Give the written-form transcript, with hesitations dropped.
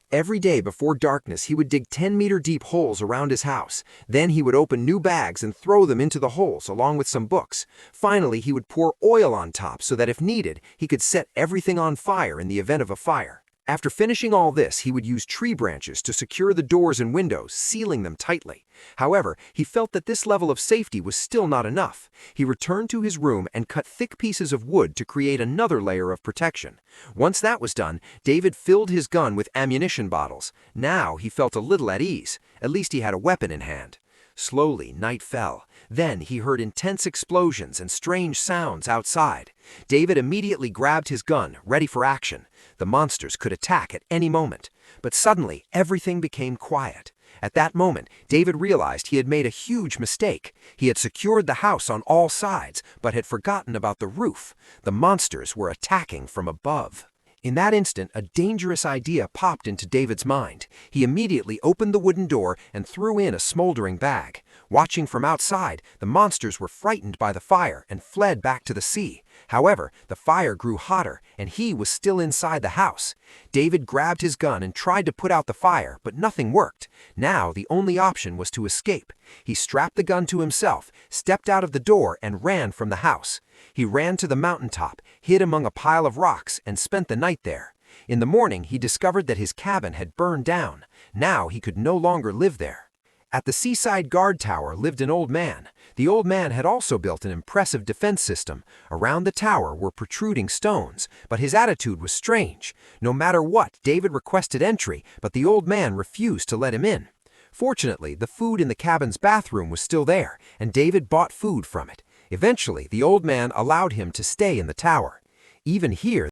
Every day before darkness, he would dig 10-meter-deep holes around his house. Then he would open new bags and throw them into the holes, along with some books. Finally, he would pour oil on top so that if needed, he could set everything on fire in the event of a fire. After finishing all this, he would use tree branches to secure the doors and windows, sealing them tightly. However, he felt that this level of safety was still not enough. He returned to his room and cut thick pieces of wood to create another layer of protection. Once that was done, David filled his gun with ammunition bottles. Now he felt a little at ease. At least he had a weapon in hand. Slowly, night fell. Then he heard intense explosions and strange sounds outside. David immediately grabbed his gun, ready for action. The monsters could attack at any moment. But suddenly, everything became quiet. At that moment, David realized he had made a huge mistake. He had secured the house on all sides, but had forgotten about the roof. The monsters were attacking from above. In that instant, a dangerous idea popped into David's mind. He immediately opened the wooden door and threw in a smoldering bag. Watching from outside, the monsters were frightened by the fire and fled back to the sea. However, the fire grew hotter, and he was still inside the house. David grabbed his gun and tried to put out the fire, but nothing worked. Now, the only option was to escape. He strapped the gun to himself, stepped out of the door, and ran from the house. He ran to the mountaintop, hid among a pile of rocks, and spent the night there. In the morning, he discovered that his cabin had burned down. Now he could no longer live there. At the seaside guard tower lived an old man. The old man had also built an impressive defense system. Around the tower were protruding stones, but his attitude was strange. No matter what, David requested entry, but the old man refused to let him in. Fortunately, the food in the cabin's bathroom was still there, and David bought food from it. Eventually, the old man allowed him to stay in the tower. Even here,